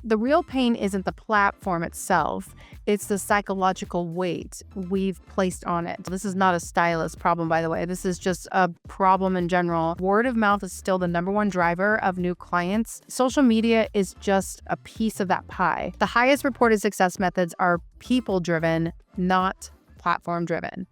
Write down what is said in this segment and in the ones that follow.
The real pain isn't the platform itself, it's the psychological weight we've placed on it. This is not a stylist problem, by the way. This is just a problem in general. Word of mouth is still the number one driver of new clients. Social media is just a piece of that pie. The highest reported success methods are people-driven, not platform-driven.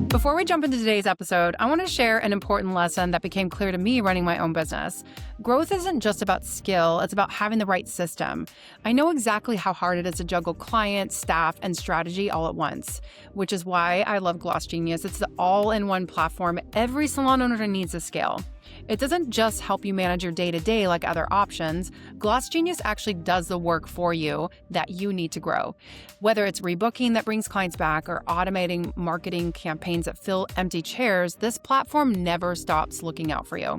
Before we jump into today's episode, I want to share an important lesson that became clear to me running my own business. Growth isn't just about skill, it's about having the right system. I know exactly how hard it is to juggle clients, staff, and strategy all at once, which is why I love Gloss Genius. It's the all-in-one platform every salon owner needs to scale. It doesn't just help you manage your day-to-day like other options. Gloss Genius actually does the work for you that you need to grow. Whether it's rebooking that brings clients back or automating marketing campaigns that fill empty chairs, this platform never stops looking out for you.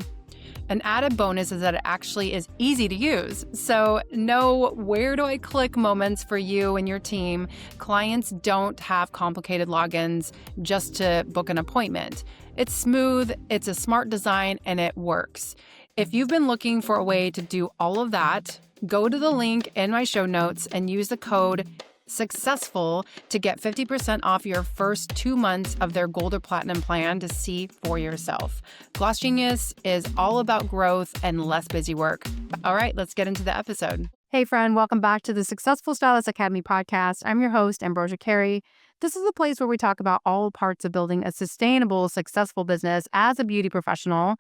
An added bonus is that it actually is easy to use. So no where do I click moments for you and your team. Clients don't have complicated logins just to book an appointment. It's smooth, it's a smart design, and it works. If you've been looking for a way to do all of that, go to the link in my show notes and use the code Successful to get 50% off your first 2 months of their Gold or Platinum plan to see for yourself. Gloss Genius is all about growth and less busy work. All right, let's get into the episode. Hey friend, welcome back to the Successful Stylist Academy podcast. I'm your host, Ambrosia Carey. This is a place where we talk about all parts of building a sustainable, successful business as a beauty professional,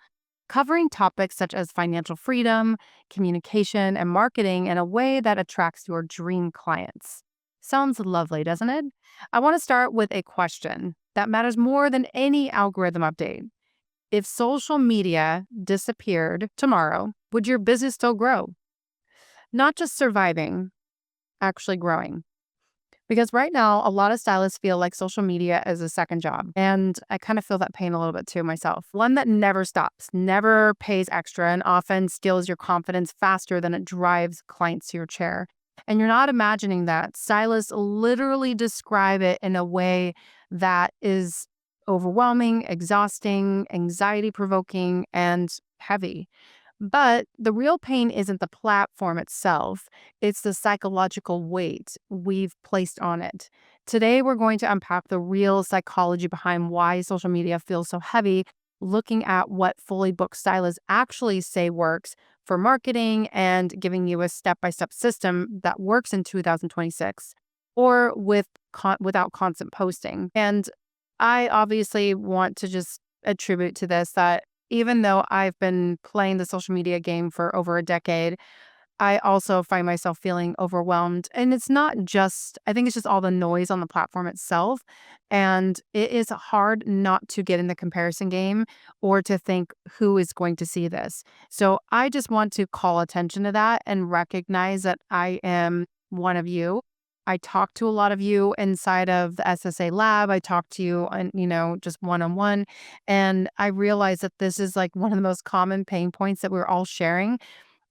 covering topics such as financial freedom, communication, and marketing in a way that attracts your dream clients. Sounds lovely, doesn't it? I want to start with a question that matters more than any algorithm update. If social media disappeared tomorrow, would your business still grow? Not just surviving, actually growing. Because right now, a lot of stylists feel like social media is a second job. And I kind of feel that pain a little bit too myself. One that never stops, never pays extra, and often steals your confidence faster than it drives clients to your chair. And you're not imagining that. Stylists literally describe it in a way that is overwhelming, exhausting, anxiety-provoking, and heavy. But the real pain isn't the platform itself, it's the psychological weight we've placed on it. Today, we're going to unpack the real psychology behind why social media feels so heavy, looking at what fully booked stylists actually say works for marketing and giving you a step-by-step system that works in 2026 or without constant posting. And I obviously want to just attribute to this that even though I've been playing the social media game for over a decade, I also find myself feeling overwhelmed. And it's not just, I think it's just all the noise on the platform itself. And it is hard not to get in the comparison game or to think who is going to see this. So I just want to call attention to that and recognize that I am one of you. I talk to a lot of you inside of the SSA lab. I talk to you on, just one-on-one. And I realize that this is like one of the most common pain points that we're all sharing.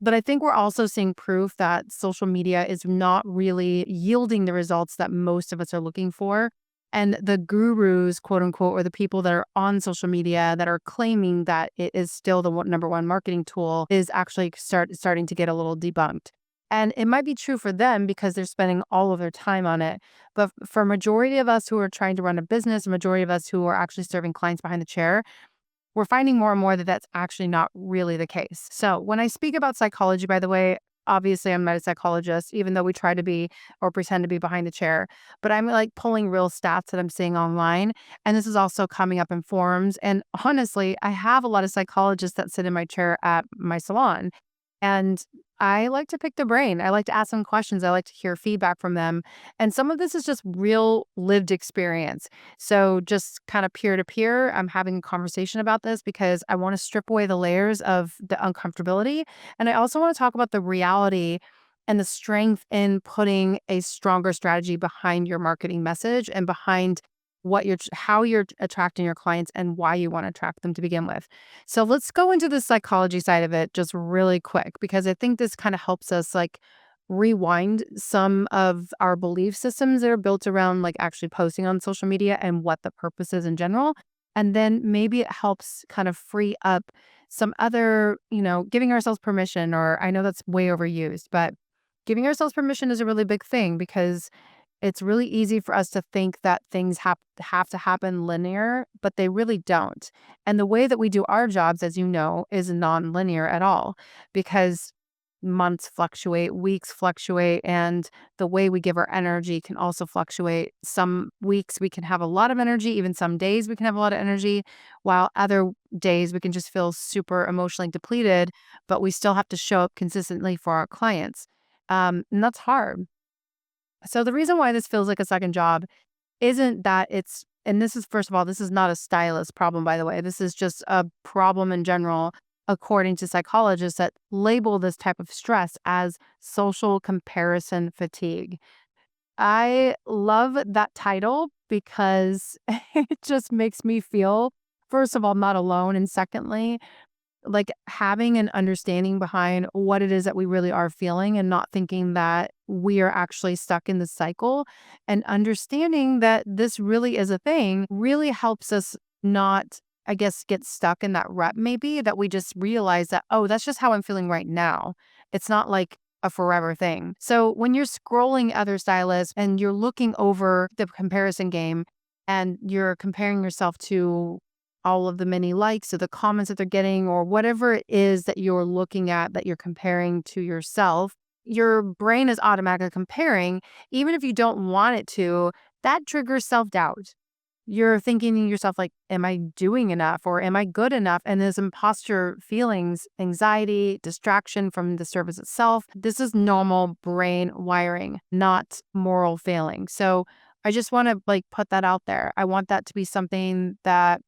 But I think we're also seeing proof that social media is not really yielding the results that most of us are looking for. And the gurus, quote unquote, or the people that are on social media that are claiming that it is still the number one marketing tool is actually starting to get a little debunked. And it might be true for them because they're spending all of their time on it. But for a majority of us who are trying to run a business, a majority of us who are actually serving clients behind the chair, we're finding more and more that that's actually not really the case. So when I speak about psychology, by the way, obviously I'm not a psychologist, even though we try to be or pretend to be behind the chair, but I'm like pulling real stats that I'm seeing online. And this is also coming up in forums. And honestly, I have a lot of psychologists that sit in my chair at my salon. And I like to pick their brain. I like to ask them questions. I like to hear feedback from them. And some of this is just real lived experience. So just kind of peer to peer, I'm having a conversation about this because I want to strip away the layers of the uncomfortability. And I also want to talk about the reality and the strength in putting a stronger strategy behind your marketing message and behind how you're attracting your clients and why you want to attract them to begin with. So let's go into the psychology side of it just really quick, because I think this kind of helps us like rewind some of our belief systems that are built around like actually posting on social media and what the purpose is in general. And then maybe it helps kind of free up some other, giving ourselves permission, or I know that's way overused, but giving ourselves permission is a really big thing because it's really easy for us to think that things have to happen linear, but they really don't. And the way that we do our jobs, as you know, is non-linear at all because months fluctuate, weeks fluctuate, and the way we give our energy can also fluctuate. Some weeks we can have a lot of energy, even some days we can have a lot of energy, while other days we can just feel super emotionally depleted, but we still have to show up consistently for our clients. And that's hard. So the reason why this feels like a second job isn't that it's, and this is, first of all, this is not a stylist problem, by the way. This is just a problem in general, according to psychologists that label this type of stress as social comparison fatigue. I love that title because it just makes me feel, first of all, not alone. And secondly, like having an understanding behind what it is that we really are feeling and not thinking that we are actually stuck in the cycle and understanding that this really is a thing really helps us not, I guess, get stuck in that rut maybe that we just realize that, oh, that's just how I'm feeling right now. It's not like a forever thing. So when you're scrolling other stylists and you're looking over the comparison game and you're comparing yourself to all of the many likes or the comments that they're getting or whatever it is that you're looking at that you're comparing to yourself, your brain is automatically comparing, even if you don't want it to, that triggers self-doubt. You're thinking to yourself like, am I doing enough or am I good enough? And there's imposter feelings, anxiety, distraction from the service itself. This is normal brain wiring, not moral failing. So I just want to like put that out there. I want that to be something that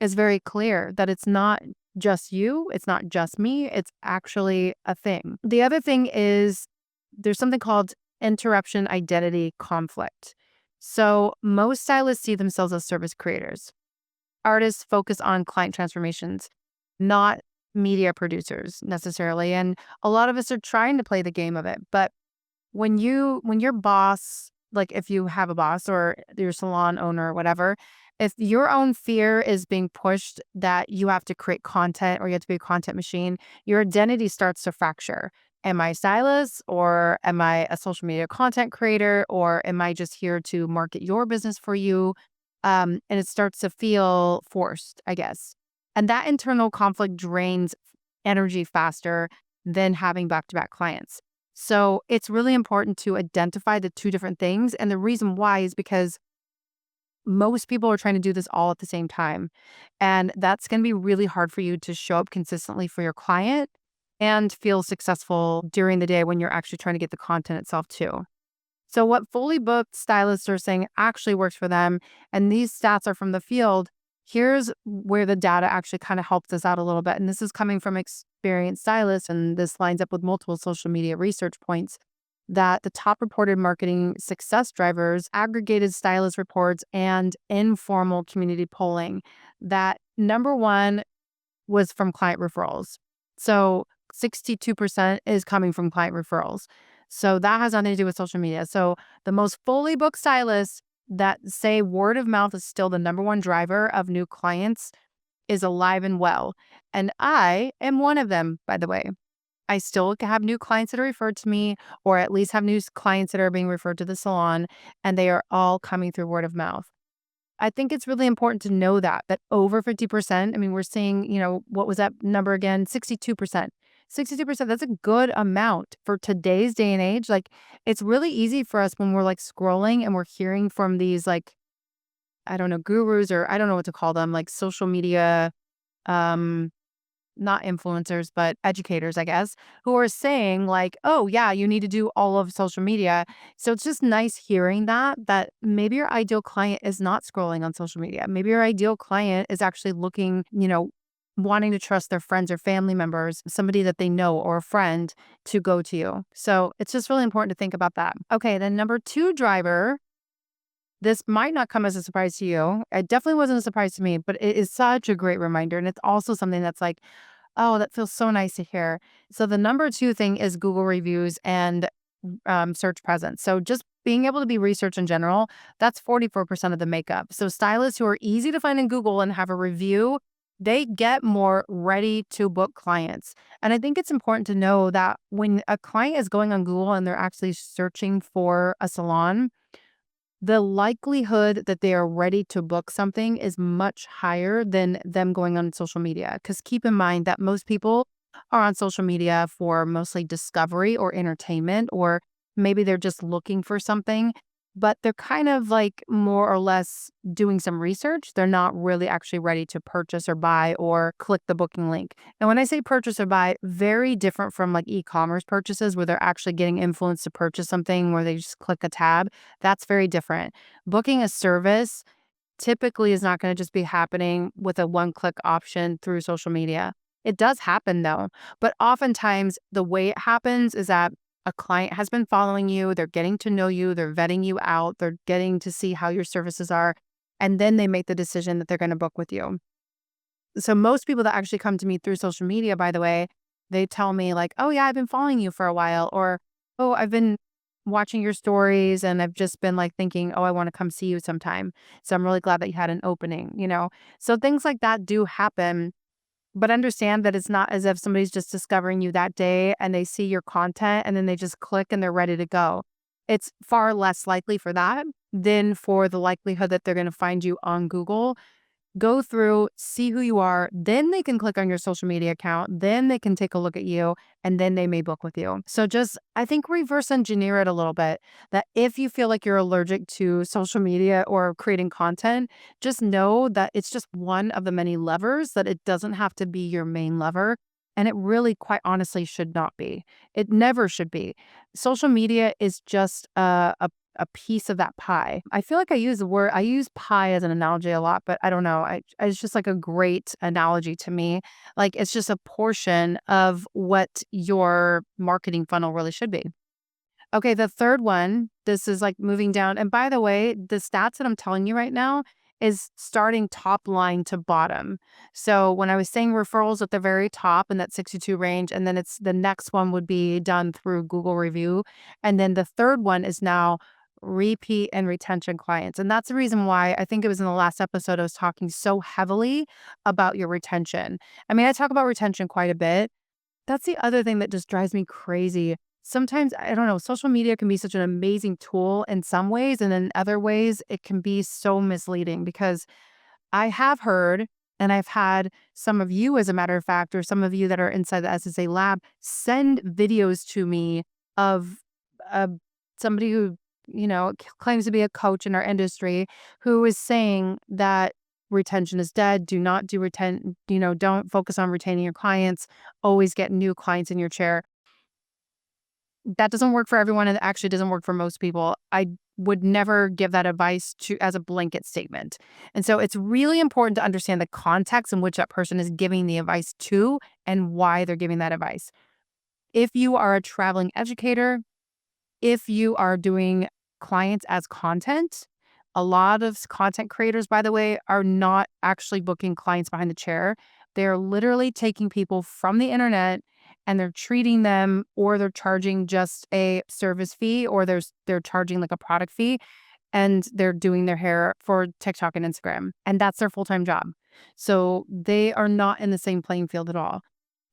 is very clear that it's not just you, it's not just me, it's actually a thing. The other thing is there's something called interruption identity conflict. So most stylists see themselves as service creators. Artists focus on client transformations, not media producers necessarily. And a lot of us are trying to play the game of it, but when your boss, like if you have a boss or your salon owner or whatever, if your own fear is being pushed that you have to create content or you have to be a content machine, your identity starts to fracture. Am I a stylist or am I a social media content creator or am I just here to market your business for you? And it starts to feel forced, I guess. And that internal conflict drains energy faster than having back-to-back clients. So it's really important to identify the two different things. And the reason why is because most people are trying to do this all at the same time. And that's going to be really hard for you to show up consistently for your client and feel successful during the day when you're actually trying to get the content itself too. So what fully booked stylists are saying actually works for them, and these stats are from the field, here's where the data actually kind of helps us out a little bit. And this is coming from experienced stylists, and this lines up with multiple social media research points that the top reported marketing success drivers, aggregated stylist reports, and informal community polling, that number one was from client referrals. So 62% is coming from client referrals. So that has nothing to do with social media. So the most fully booked stylists that say word of mouth is still the number one driver of new clients is alive and well. And I am one of them, by the way. I still have new clients that are referred to me, or at least have new clients that are being referred to the salon, and they are all coming through word of mouth. I think it's really important to know that over 50%, I mean, we're seeing, what was that number again? 62%. 62%, that's a good amount for today's day and age. Like, it's really easy for us when we're like scrolling and we're hearing from these like, I don't know, gurus, or I don't know what to call them, like social media, um, not influencers, but educators, I guess, who are saying like, oh yeah, you need to do all of social media. So it's just nice hearing that maybe your ideal client is not scrolling on social media. Maybe your ideal client is actually looking, wanting to trust their friends or family members, somebody that they know or a friend to go to you. So it's just really important to think about that. Okay, then number two driver, this might not come as a surprise to you. It definitely wasn't a surprise to me, but it is such a great reminder. And it's also something that's like, oh, that feels so nice to hear. So the number two thing is Google reviews and search presence. So just being able to be research in general, that's 44% of the makeup. So stylists who are easy to find in Google and have a review they get more ready to book clients. And I think it's important to know that when a client is going on Google and they're actually searching for a salon, the likelihood that they are ready to book something is much higher than them going on social media. Because keep in mind that most people are on social media for mostly discovery or entertainment, or maybe they're just looking for something, but they're kind of like more or less doing some research. They're not really actually ready to purchase or buy or click the booking link. And when I say purchase or buy, very different from like e-commerce purchases where they're actually getting influenced to purchase something where they just click a tab. That's very different. Booking a service typically is not going to just be happening with a one-click option through social media. It does happen though, but oftentimes the way it happens is that a client has been following you, they're getting to know you, they're vetting you out, they're getting to see how your services are, and then they make the decision that they're going to book with you. So most people that actually come to me through social media, by the way, they tell me like, "Oh yeah, I've been following you for a while," or "Oh, I've been watching your stories and I've just been like thinking, oh, I want to come see you sometime. So I'm really glad that you had an opening." So things like that do happen, but understand that it's not as if somebody's just discovering you that day and they see your content and then they just click and they're ready to go. It's far less likely for that than for the likelihood that they're going to find you on Google, go through, see who you are, then they can click on your social media account, then they can take a look at you, and then they may book with you. So just, I think, reverse engineer it a little bit. That if you feel like you're allergic to social media or creating content, just know that it's just one of the many levers, that it doesn't have to be your main lever. And it really, quite honestly, should not be. It never should be. Social media is just a piece of that pie. I feel like I use pie as an analogy a lot, but I don't know. It's just like a great analogy to me. Like it's just a portion of what your marketing funnel really should be. Okay, the third one, this is like moving down. And by the way, the stats that I'm telling you right now is starting top line to bottom. So when I was saying referrals at the very top in that 62 range, and then it's the next one would be done through Google review. And then the third one is now repeat and retention clients. And that's the reason why I think it was in the last episode I was talking so heavily about your retention. I mean, I talk about retention quite a bit. That's the other thing that just drives me crazy. Sometimes, I don't know, social media can be such an amazing tool in some ways, and in other ways, it can be so misleading because I have heard, and I've had some of you, as a matter of fact, or some of you that are inside the SSA lab, send videos to me of uh, somebody who, claims to be a coach in our industry who is saying that retention is dead. Do not do don't focus on retaining your clients. Always get new clients in your chair. That doesn't work for everyone, and it actually doesn't work for most people. I would never give that advice to as a blanket statement. And so it's really important to understand the context in which that person is giving the advice to and why they're giving that advice. If you are a traveling educator, if you are doing clients as content, a lot of content creators, by the way, are not actually booking clients behind the chair. They're literally taking people from the internet and they're treating them, or they're charging just a service fee, or they're charging like a product fee, and they're doing their hair for TikTok and Instagram. And that's their full-time job. So they are not in the same playing field at all.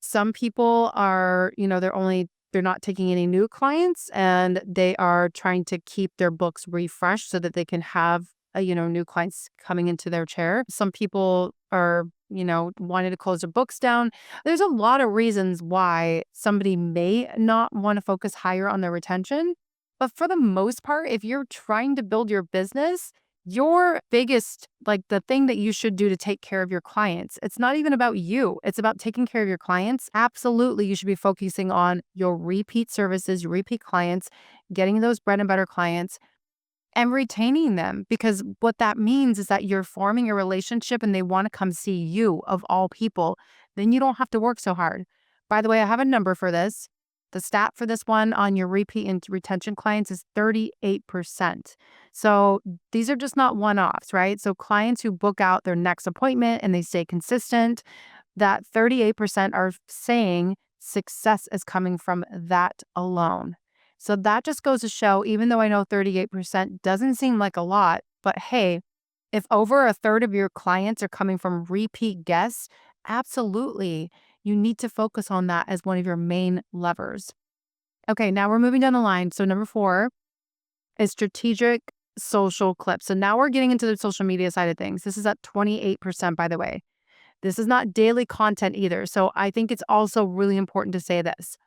Some people are, they're not taking any new clients, and they are trying to keep their books refreshed so that they can have, new clients coming into their chair. Some people are, wanting to close their books down. There's a lot of reasons why somebody may not want to focus higher on their retention. But for the most part, if you're trying to build your business, your biggest, like the thing that you should do to take care of your clients, it's not even about you. It's about taking care of your clients. Absolutely, you should be focusing on your repeat services, your repeat clients, getting those bread and butter clients and retaining them. Because what that means is that you're forming a relationship and they want to come see you, of all people. Then you don't have to work so hard. By the way, I have a number for this. The stat for this one on your repeat and retention clients is 38%. So these are just not one-offs, right? So clients who book out their next appointment and they stay consistent, that 38% are saying success is coming from that alone. So that just goes to show, even though I know 38% doesn't seem like a lot, but hey, If over a third of your clients are coming from repeat guests, absolutely, you need to focus on that as one of your main levers. Okay, now we're moving down the line. So number 4 is strategic social clips. So now we're getting into the social media side of things. This is at 28%, by the way. This is not daily content either. So I think it's also really important to say this.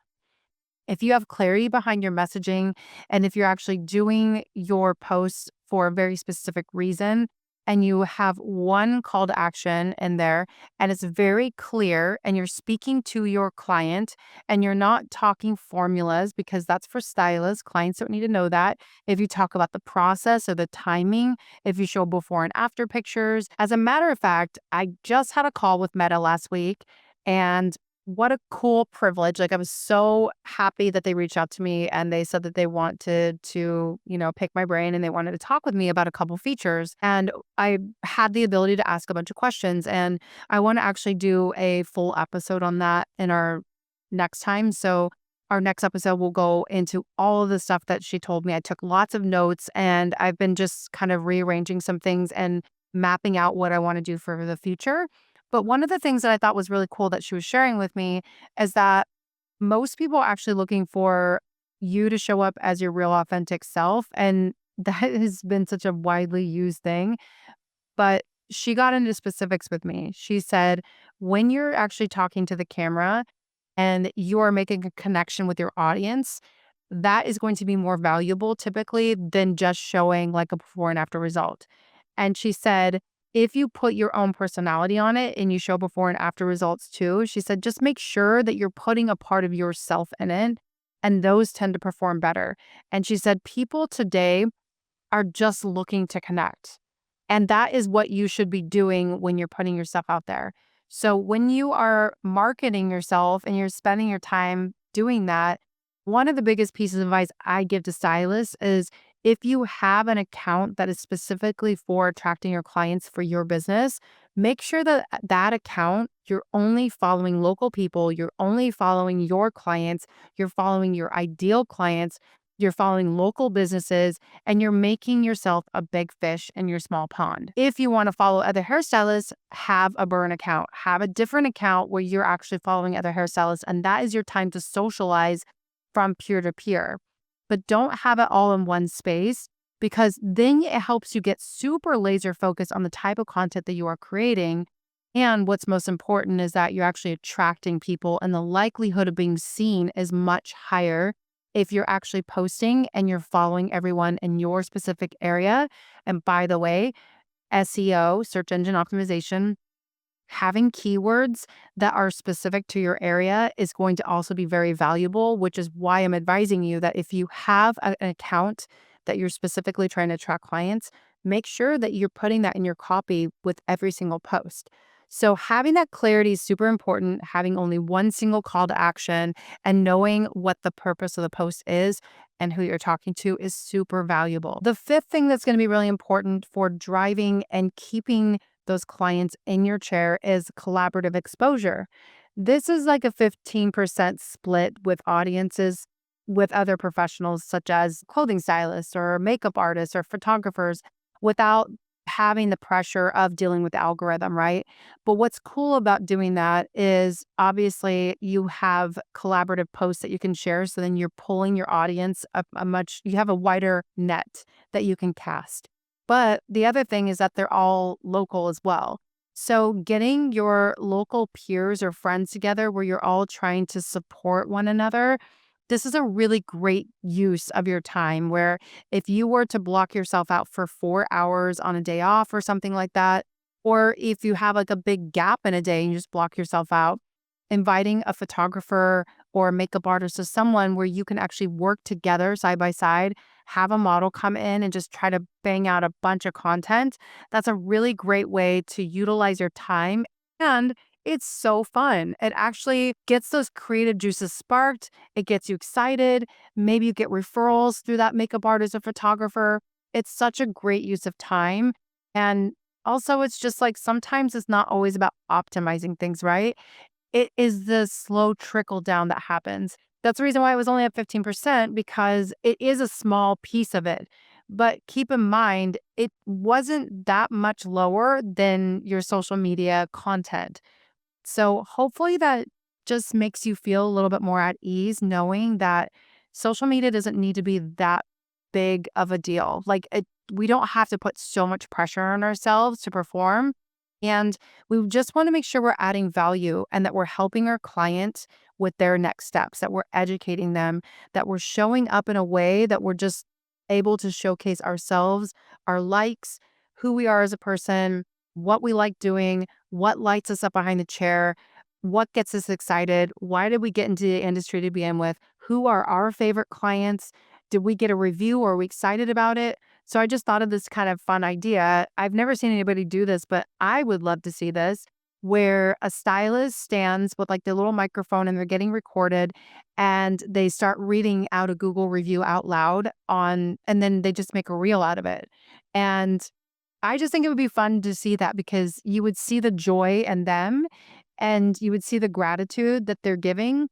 If you have clarity behind your messaging and if you're actually doing your posts for a very specific reason and you have one call to action in there and it's very clear and you're speaking to your client and you're not talking formulas because that's for stylists, clients don't need to know that. If you talk about the process or the timing, if you show before and after pictures. As a matter of fact, I just had a call with Meta last week and what a cool privilege. Like I was so happy that they reached out to me and they said that they wanted to, pick my brain and they wanted to talk with me about a couple features. And I had the ability to ask a bunch of questions and I want to actually do a full episode on that in our next time. So our next episode will go into all of the stuff that she told me. I took lots of notes and I've been just kind of rearranging some things and mapping out what I want to do for the future. But one of the things that I thought was really cool that she was sharing with me is that most people are actually looking for you to show up as your real authentic self. And that has been such a widely used thing. But she got into specifics with me. She said, when you're actually talking to the camera and you are making a connection with your audience, that is going to be more valuable typically than just showing like a before and after result. And she said, if you put your own personality on it and you show before and after results too, she said, just make sure that you're putting a part of yourself in it. And those tend to perform better. And she said, people today are just looking to connect. And that is what you should be doing when you're putting yourself out there. So when you are marketing yourself and you're spending your time doing that, one of the biggest pieces of advice I give to stylists is if you have an account that is specifically for attracting your clients for your business, make sure that that account, you're only following local people, you're only following your clients, you're following your ideal clients, you're following local businesses, and you're making yourself a big fish in your small pond. If you want to follow other hairstylists, have a burn account. Have a different account where you're actually following other hairstylists, and that is your time to socialize from peer to peer. But don't have it all in one space because then it helps you get super laser focused on the type of content that you are creating. And what's most important is that you're actually attracting people and the likelihood of being seen is much higher if you're actually posting and you're following everyone in your specific area. And by the way, SEO, search engine optimization, having keywords that are specific to your area is going to also be very valuable, which is why I'm advising you that if you have an account that you're specifically trying to attract clients, make sure that you're putting that in your copy with every single post. So having that clarity is super important, having only one single call to action and knowing what the purpose of the post is and who you're talking to is super valuable. The fifth thing that's going to be really important for driving and keeping those clients in your chair is collaborative exposure. This is like a 15% split with audiences with other professionals such as clothing stylists or makeup artists or photographers without having the pressure of dealing with the algorithm, right? But what's cool about doing that is obviously you have collaborative posts that you can share. So then you're pulling your audience you have a wider net that you can cast. But the other thing is that they're all local as well. So getting your local peers or friends together where you're all trying to support one another, this is a really great use of your time where if you were to block yourself out for 4 hours on a day off or something like that, or if you have like a big gap in a day and you just block yourself out, inviting a photographer or a makeup artist or someone where you can actually work together side by side, have a model come in and just try to bang out a bunch of content. That's a really great way to utilize your time. And it's so fun. It actually gets those creative juices sparked. It gets you excited. Maybe you get referrals through that makeup artist or photographer. It's such a great use of time. And also, it's just like sometimes it's not always about optimizing things, right? It is the slow trickle down that happens. That's the reason why it was only at 15% because it is a small piece of it. But keep in mind, it wasn't that much lower than your social media content. So hopefully that just makes you feel a little bit more at ease knowing that social media doesn't need to be that big of a deal. We don't have to put so much pressure on ourselves to perform. And we just want to make sure we're adding value and that we're helping our clients with their next steps, that we're educating them, that we're showing up in a way that we're just able to showcase ourselves, our likes, who we are as a person, what we like doing, what lights us up behind the chair, what gets us excited, why did we get into the industry to begin with, who are our favorite clients, did we get a review, or are we excited about it? So I just thought of this kind of fun idea. I've never seen anybody do this, but I would love to see this, where a stylist stands with like the little microphone and they're getting recorded and they start reading out a Google review out loud and then they just make a reel out of it. And I just think it would be fun to see that because you would see the joy in them and you would see the gratitude that they're giving.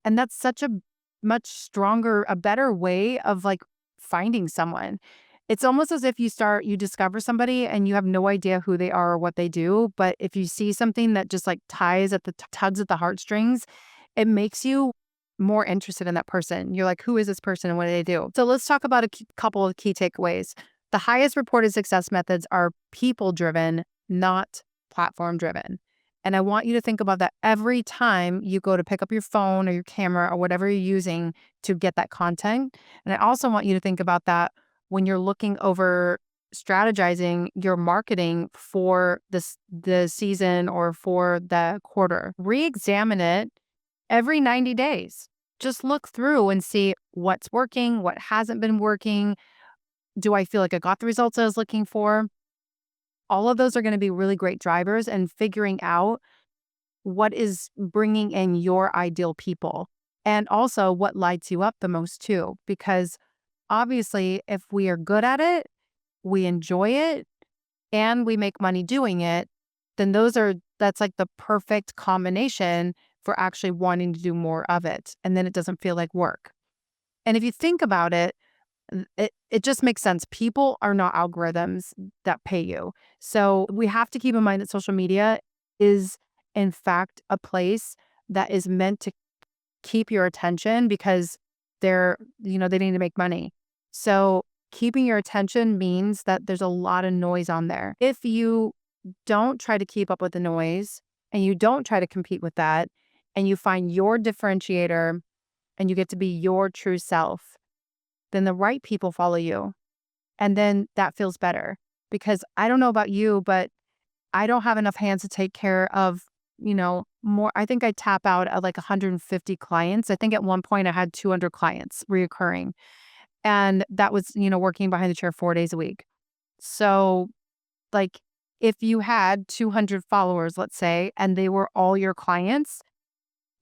And that's such a much stronger, a better way of like finding someone. It's almost as if you discover somebody and you have no idea who they are or what they do. But if you see something that just like tugs at the heartstrings, it makes you more interested in that person. You're like, who is this person and what do they do? So let's talk about couple of key takeaways. The highest reported success methods are people driven, not platform driven. And I want you to think about that every time you go to pick up your phone or your camera or whatever you're using to get that content. And I also want you to think about that when you're looking over strategizing your marketing for the season or for the quarter. Re-examine it every 90 days. Just look through and see what's working, what hasn't been working. Do I feel like I got the results I was looking for? All of those are going to be really great drivers and figuring out what is bringing in your ideal people and also what lights you up the most too. Because obviously, if we are good at it, we enjoy it, and we make money doing it, then that's like the perfect combination for actually wanting to do more of it. And then it doesn't feel like work. And if you think about it, it just makes sense. People are not algorithms that pay you. So we have to keep in mind that social media is, in fact, a place that is meant to keep your attention because they need to make money. So keeping your attention means that there's a lot of noise on there. If you don't try to keep up with the noise and you don't try to compete with that and you find your differentiator and you get to be your true self, then the right people follow you. And then that feels better because I don't know about you, but I don't have enough hands to take care of, more. I think I tap out at like 150 clients. I think at one point I had 200 clients reoccurring. And that was, working behind the chair 4 days a week. So like if you had 200 followers, let's say, and they were all your clients,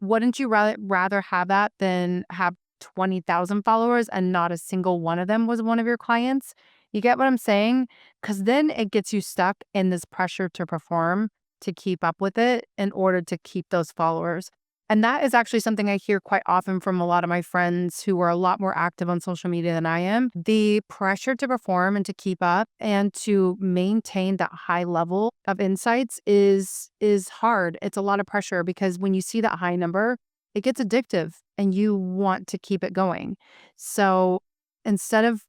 wouldn't you rather have that than have 20,000 followers and not a single one of them was one of your clients? You get what I'm saying? Because then it gets you stuck in this pressure to perform, to keep up with it in order to keep those followers. And that is actually something I hear quite often from a lot of my friends who are a lot more active on social media than I am. The pressure to perform and to keep up and to maintain that high level of insights is hard. It's a lot of pressure because when you see that high number, it gets addictive and you want to keep it going. So instead of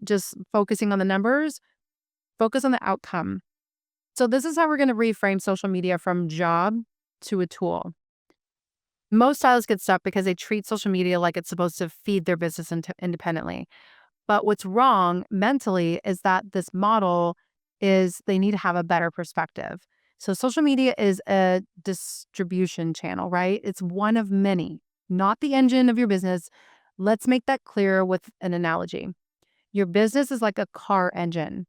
just focusing on the numbers, focus on the outcome. So this is how we're going to reframe social media from job to a tool. Most stylists get stuck because they treat social media like it's supposed to feed their business independently. But what's wrong mentally is that this model is they need to have a better perspective. So social media is a distribution channel, right? It's one of many, not the engine of your business. Let's make that clear with an analogy. Your business is like a car engine.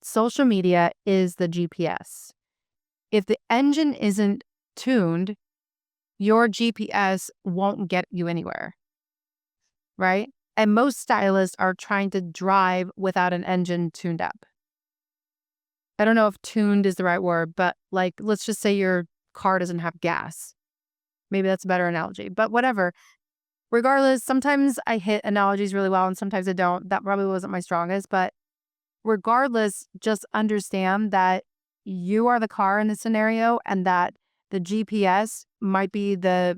Social media is the GPS. If the engine isn't tuned, your GPS won't get you anywhere, right? And most stylists are trying to drive without an engine tuned up. I don't know if tuned is the right word, but like, let's just say your car doesn't have gas. Maybe that's a better analogy, but whatever. Regardless, sometimes I hit analogies really well and sometimes I don't. That probably wasn't my strongest, but regardless, just understand that you are the car in this scenario and that the GPS might be the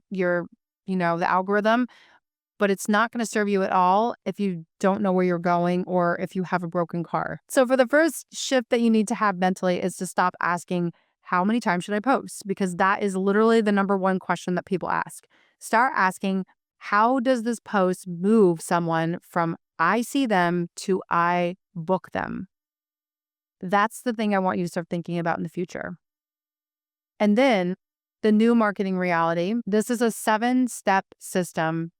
algorithm, but it's not going to serve you at all if you don't know where you're going or if you have a broken car. So for the first shift that you need to have mentally is to stop asking, how many times should I post? Because that is literally the number one question that people ask. Start asking, how does this post move someone from I see them to I book them? That's the thing I want you to start thinking about in the future. And then the new marketing reality. This is a 7-step system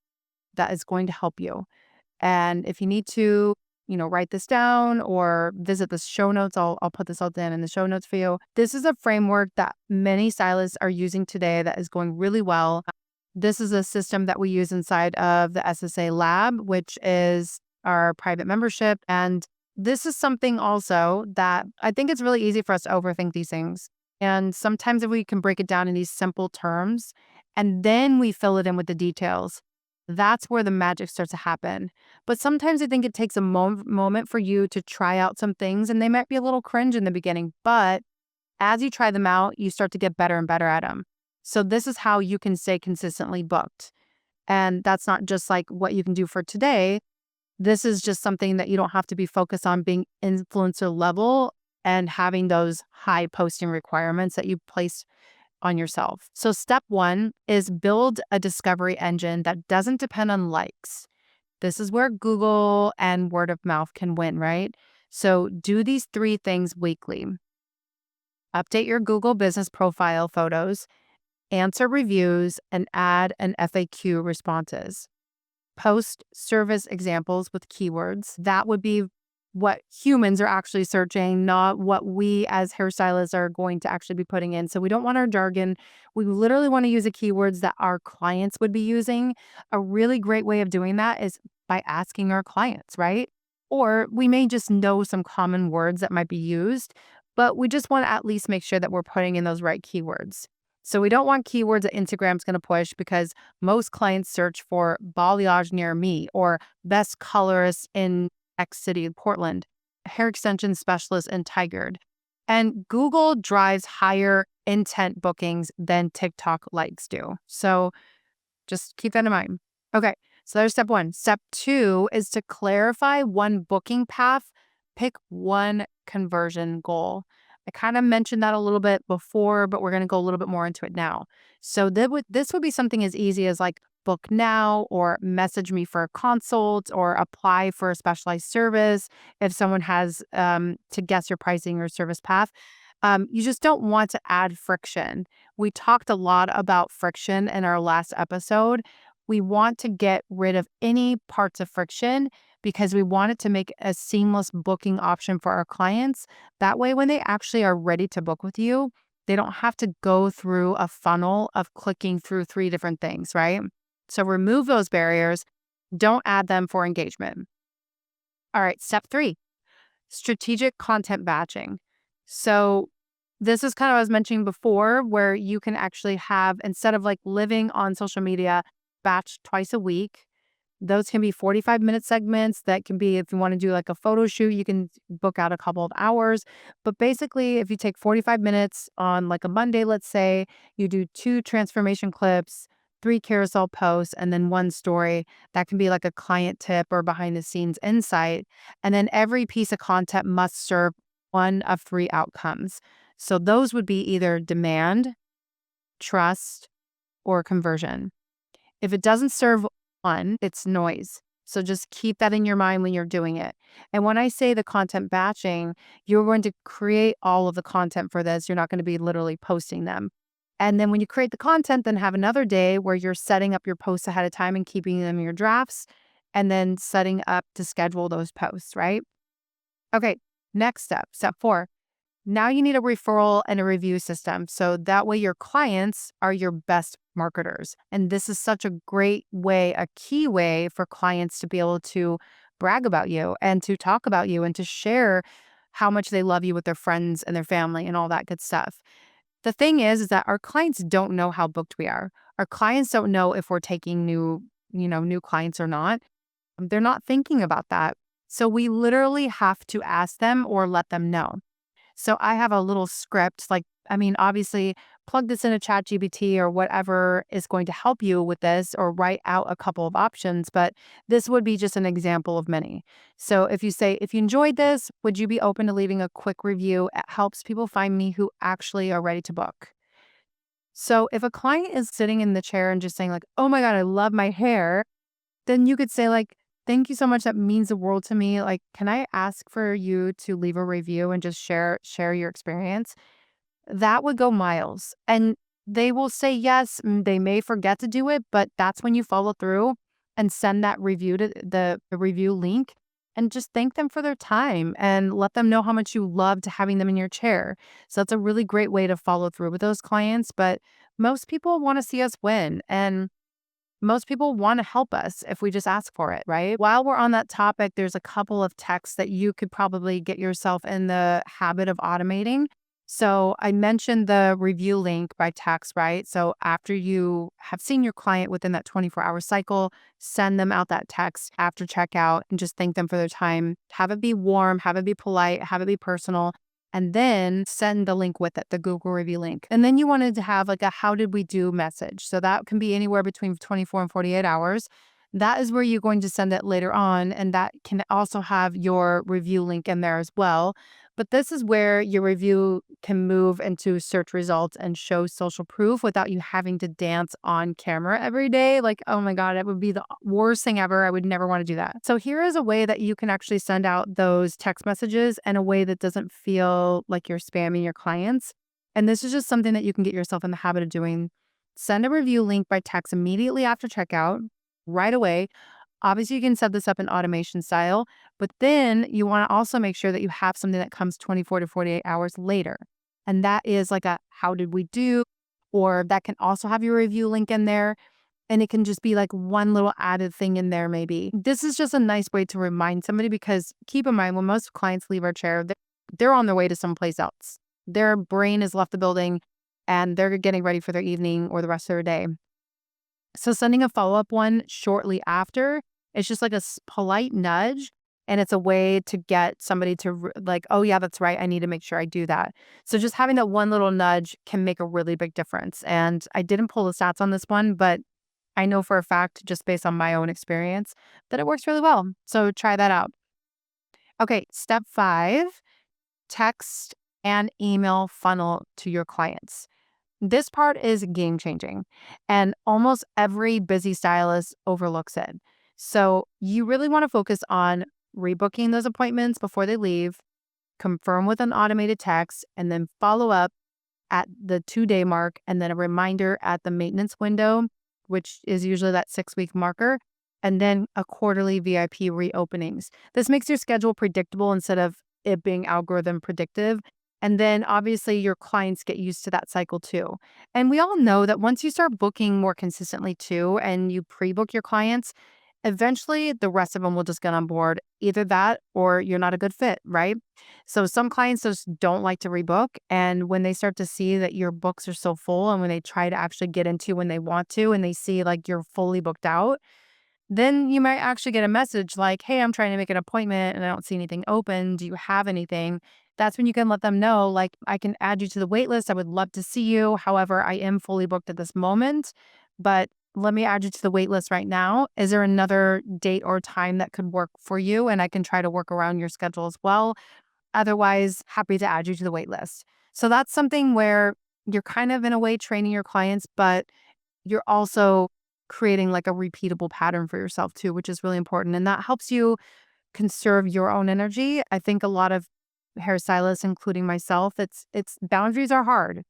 that is going to help you. And if you need to, write this down or visit the show notes, I'll put this all down in the show notes for you. This is a framework that many stylists are using today that is going really well. This is a system that we use inside of the SSA Lab, which is our private membership. And this is something also that I think it's really easy for us to overthink these things. And sometimes if we can break it down in these simple terms and then we fill it in with the details, that's where the magic starts to happen. But sometimes I think it takes a moment for you to try out some things and they might be a little cringe in the beginning, but as you try them out, you start to get better and better at them. So this is how you can stay consistently booked. And that's not just like what you can do for today. This is just something that you don't have to be focused on being influencer level and having those high posting requirements that you place on yourself. So step 1 is build a discovery engine that doesn't depend on likes. This is where Google and word of mouth can win, right? So do these 3 things weekly. Update your Google business profile photos, answer reviews, and add an FAQ responses. Post service examples with keywords. That would be what humans are actually searching, not what we as hairstylists are going to actually be putting in. So we don't want our jargon. We literally want to use the keywords that our clients would be using. A really great way of doing that is by asking our clients, right? Or we may just know some common words that might be used, but we just want to at least make sure that we're putting in those right keywords. So we don't want keywords that Instagram's going to push because most clients search for balayage near me or best colorist in X city, Portland, hair extension specialist in Tigard. And Google drives higher intent bookings than TikTok likes do. So just keep that in mind. Okay, so there's step 1. Step 2 is to clarify one booking path, pick one conversion goal. I kind of mentioned that a little bit before, but we're going to go a little bit more into it now. So this would be something as easy as like book now or message me for a consult or apply for a specialized service if someone has to guess your pricing or service path. You just don't want to add friction. We talked a lot about friction in our last episode. We want to get rid of any parts of friction because we want it to make a seamless booking option for our clients. That way, when they actually are ready to book with you, they don't have to go through a funnel of clicking through 3 different things, right? So remove those barriers. Don't add them for engagement. All right, step 3, strategic content batching. So this is kind of what I was mentioning before, where you can actually have, instead of like living on social media, batch twice a week. Those can be 45-minute segments. That can be, if you want to do like a photo shoot, you can book out a couple of hours. But basically, if you take 45 minutes on like a Monday, let's say, you do 2 transformation clips, 3 carousel posts, and then 1 story. That can be like a client tip or behind the scenes insight. And then every piece of content must serve one of 3 outcomes. So those would be either demand, trust, or conversion. If it doesn't serve one, it's noise. So just keep that in your mind when you're doing it. And when I say the content batching, you're going to create all of the content for this. You're not going to be literally posting them. And then when you create the content, then have another day where you're setting up your posts ahead of time and keeping them in your drafts, and then setting up to schedule those posts, right? Okay, next step, step 4. Now you need a referral and a review system. So that way your clients are your best marketers. And this is such a great way, a key way for clients to be able to brag about you and to talk about you and to share how much they love you with their friends and their family and all that good stuff. The thing is that our clients don't know how booked we are. Our clients don't know if we're taking new new clients or not. They're not thinking about that. So we literally have to ask them or let them know. So I have a little script, obviously plug this into ChatGPT or whatever is going to help you with this, or write out a couple of options, but this would be just an example of many. So if you say, if you enjoyed this, would you be open to leaving a quick review? It helps people find me who actually are ready to book. So if a client is sitting in the chair and just saying like, oh my God, I love my hair, then you could say like, thank you so much. That means the world to me. Like, can I ask for you to leave a review and just share your experience? That would go miles. And they will say yes. They may forget to do it, but that's when you follow through and send that review to the review link, and just thank them for their time and let them know how much you loved having them in your chair. So that's a really great way to follow through with those clients. But most people want to see us win. And most people want to help us if we just ask for it, right? While we're on that topic, there's a couple of texts that you could probably get yourself in the habit of automating. So I mentioned the review link by text, right? So after you have seen your client within that 24-hour cycle, send them out that text after checkout and just thank them for their time. Have it be warm, have it be polite, have it be personal, and then send the link with it, the Google review link. And then you wanted to have like a how did we do message. So that can be anywhere between 24 and 48 hours. That is where you're going to send it later on. And that can also have your review link in there as well. But this is where your review can move into search results and show social proof without you having to dance on camera every day. Like, oh my God, it would be the worst thing ever. I would never want to do that. So here is a way that you can actually send out those text messages in a way that doesn't feel like you're spamming your clients. And this is just something that you can get yourself in the habit of doing. Send a review link by text immediately after checkout, right away. Obviously, you can set this up in automation style, but then you want to also make sure that you have something that comes 24 to 48 hours later. And that is like a how did we do? Or that can also have your review link in there. And it can just be like one little added thing in there, maybe. This is just a nice way to remind somebody, because keep in mind, when most clients leave our chair, they're on their way to someplace else. Their brain has left the building and they're getting ready for their evening or the rest of their day. So sending a follow-up one shortly after, it's just like a polite nudge. And it's a way to get somebody to like, oh yeah, that's right. I need to make sure I do that. So just having that one little nudge can make a really big difference. And I didn't pull the stats on this one, but I know for a fact, just based on my own experience, that it works really well. So try that out. Okay, step 5, text and email funnel to your clients. This part is game changing, and almost every busy stylist overlooks it. So you really want to focus on rebooking those appointments before they leave, confirm with an automated text, and then follow up at the 2-day mark, and then a reminder at the maintenance window, which is usually that 6-week marker, and then a quarterly VIP reopenings. This makes your schedule predictable instead of it being algorithm predictive. And then obviously your clients get used to that cycle too. And we all know that once you start booking more consistently too, and you pre-book your clients, eventually the rest of them will just get on board. Either that or you're not a good fit, right? So some clients just don't like to rebook. And when they start to see that your books are so full, and when they try to actually get into when they want to, and they see like you're fully booked out, then you might actually get a message like, hey, I'm trying to make an appointment and I don't see anything open. Do you have anything? That's when you can let them know, like, I can add you to the wait list. I would love to see you. However, I am fully booked at this moment, but let me add you to the wait list right now. Is there another date or time that could work for you? And I can try to work around your schedule as well. Otherwise, happy to add you to the wait list. So that's something where you're kind of in a way training your clients, but you're also creating like a repeatable pattern for yourself too, which is really important. And that helps you conserve your own energy. I think a lot of hairstylists, including myself, it's boundaries are hard.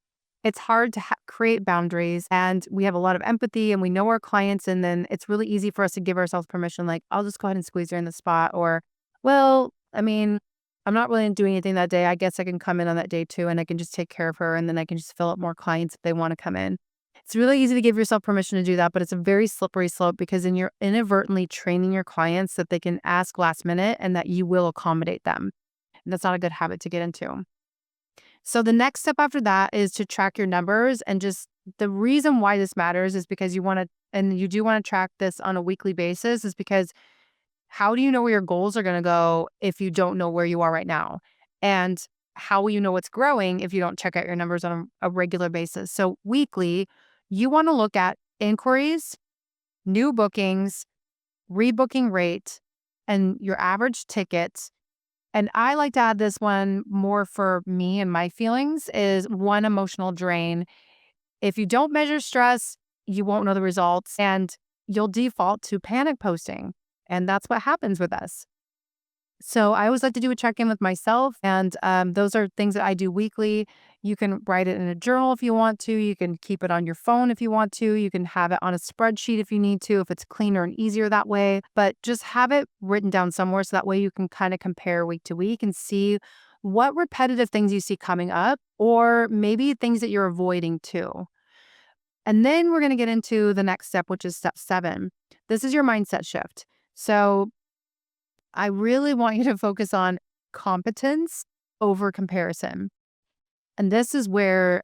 It's hard to create boundaries, and we have a lot of empathy and we know our clients. And then it's really easy for us to give ourselves permission. Like, I'll just go ahead and squeeze her in the spot. Or, well, I mean, I'm not really doing anything that day. I guess I can come in on that day too, and I can just take care of her. And then I can just fill up more clients if they want to come in. It's really easy to give yourself permission to do that, but it's a very slippery slope, because then you're inadvertently training your clients that they can ask last minute and that you will accommodate them. And that's not a good habit to get into. So the next step after that is to track your numbers. And just the reason why this matters is because you want to and you do want to track this on a weekly basis, is because how do you know where your goals are going to go if you don't know where you are right now? And how will you know what's growing if you don't check out your numbers on a regular basis? So weekly, you want to look at inquiries, new bookings, rebooking rate, and your average ticket. And I like to add this one more for me and my feelings is one emotional drain. If you don't measure stress, you won't know the results and you'll default to panic posting. And that's what happens with us. So I always like to do a check-in with myself, and those are things that I do weekly. You can write it in a journal if you want to. You can keep it on your phone if you want to. You can have it on a spreadsheet if you need to, if it's cleaner and easier that way. But just have it written down somewhere so that way you can kind of compare week to week and see what repetitive things you see coming up, or maybe things that you're avoiding too. And then we're going to get into the next step, which is step 7. This is your mindset shift. So I really want you to focus on competence over comparison. And this is where,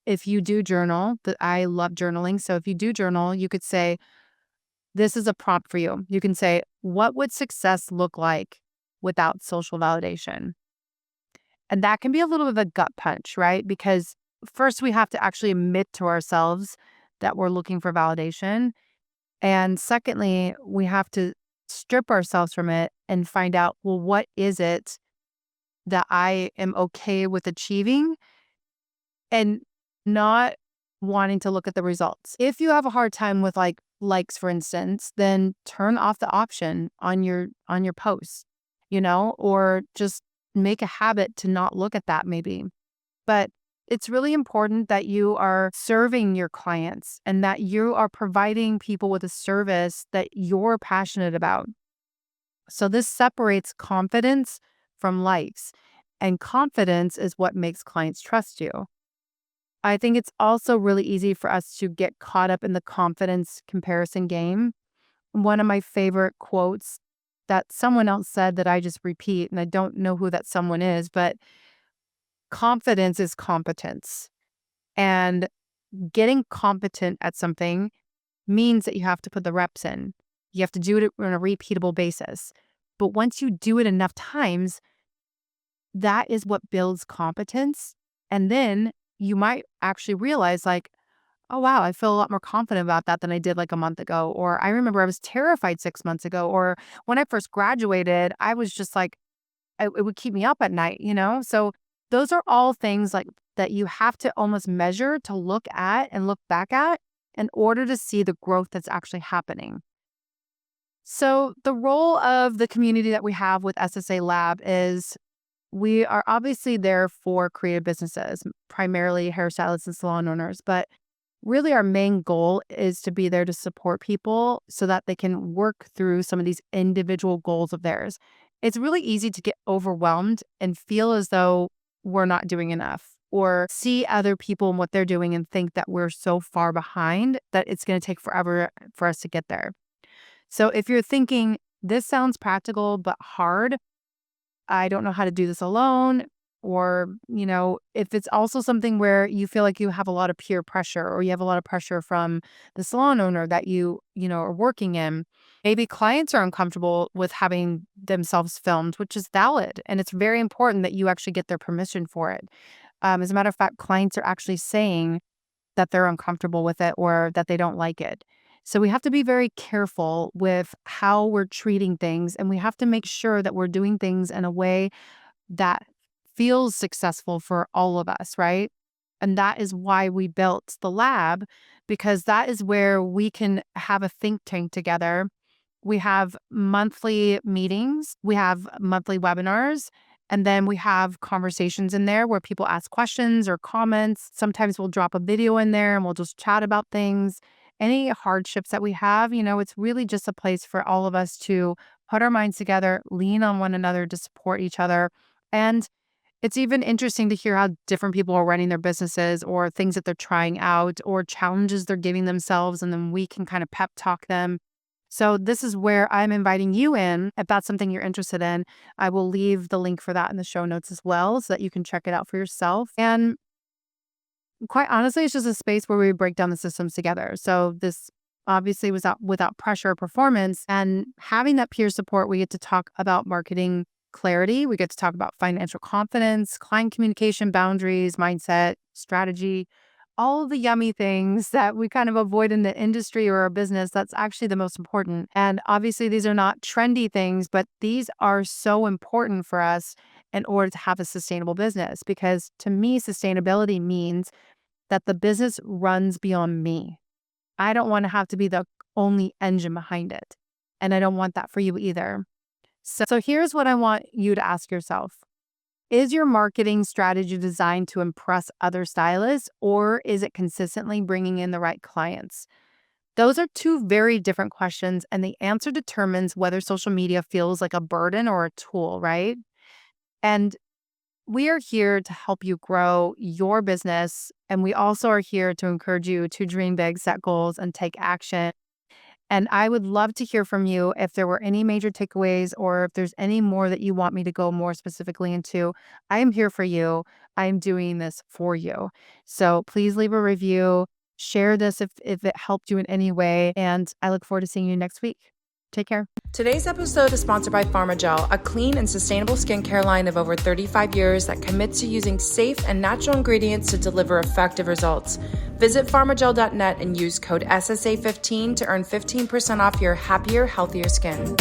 if you do journal, that I love journaling. So if you do journal, you could say, this is a prompt for you. You can say, what would success look like without social validation? And that can be a little bit of a gut punch, right? Because first we have to actually admit to ourselves that we're looking for validation. And secondly, we have to strip ourselves from it and find out, well, what is it that I am okay with achieving and not wanting to look at the results. If you have a hard time with likes, for instance, then turn off the option on your posts, or just make a habit to not look at that maybe. But it's really important that you are serving your clients and that you are providing people with a service that you're passionate about. So this separates confidence from likes, and confidence is what makes clients trust you. I think it's also really easy for us to get caught up in the confidence comparison game. One of my favorite quotes that someone else said that I just repeat, and I don't know who that someone is, but confidence is competence. And getting competent at something means that you have to put the reps in. You have to do it on a repeatable basis. But once you do it enough times, that is what builds competence. And then you might actually realize, oh, wow, I feel a lot more confident about that than I did like a month ago. Or I remember I was terrified 6 months ago. Or when I first graduated, I was just like, it would keep me up at night. So those are all things like that you have to almost measure to look at and look back at in order to see the growth that's actually happening. So the role of the community that we have with SSA Lab is we are obviously there for creative businesses, primarily hairstylists and salon owners, but really our main goal is to be there to support people so that they can work through some of these individual goals of theirs. It's really easy to get overwhelmed and feel as though we're not doing enough, or see other people and what they're doing and think that we're so far behind that it's going to take forever for us to get there. So if you're thinking, this sounds practical but hard, I don't know how to do this alone, or, if it's also something where you feel like you have a lot of peer pressure or you have a lot of pressure from the salon owner that are working in, maybe clients are uncomfortable with having themselves filmed, which is valid. And it's very important that you actually get their permission for it. As a matter of fact, clients are actually saying that they're uncomfortable with it or that they don't like it. So we have to be very careful with how we're treating things, and we have to make sure that we're doing things in a way that feels successful for all of us, right? And that is why we built the lab, because that is where we can have a think tank together. We have monthly meetings, we have monthly webinars, and then we have conversations in there where people ask questions or comments. Sometimes we'll drop a video in there and we'll just chat about things. Any hardships that we have, it's really just a place for all of us to put our minds together, lean on one another to support each other. And it's even interesting to hear how different people are running their businesses, or things that they're trying out, or challenges they're giving themselves. And then we can kind of pep talk them. So this is where I'm inviting you in. If that's something you're interested in, I will leave the link for that in the show notes as well so that you can check it out for yourself. And quite honestly, it's just a space where we break down the systems together. So this obviously without pressure or performance. And having that peer support, we get to talk about marketing clarity. We get to talk about financial confidence, client communication, boundaries, mindset, strategy, all of the yummy things that we kind of avoid in the industry or our business. That's actually the most important. And obviously, these are not trendy things, but these are so important for us in order to have a sustainable business. Because to me, sustainability means that the business runs beyond me. I don't want to have to be the only engine behind it. And I don't want that for you either. So here's what I want you to ask yourself. Is your marketing strategy designed to impress other stylists, or is it consistently bringing in the right clients? Those are two very different questions, and the answer determines whether social media feels like a burden or a tool, right? And we are here to help you grow your business, and we also are here to encourage you to dream big, set goals, and take action. And I would love to hear from you if there were any major takeaways or if there's any more that you want me to go more specifically into. I am here for you. I am doing this for you. So please leave a review, share this if it helped you in any way, and I look forward to seeing you next week. Take care. Today's episode is sponsored by Pharmagel, a clean and sustainable skincare line of over 35 years that commits to using safe and natural ingredients to deliver effective results. Visit pharmagel.net and use code SSA15 to earn 15% off your happier, healthier skin.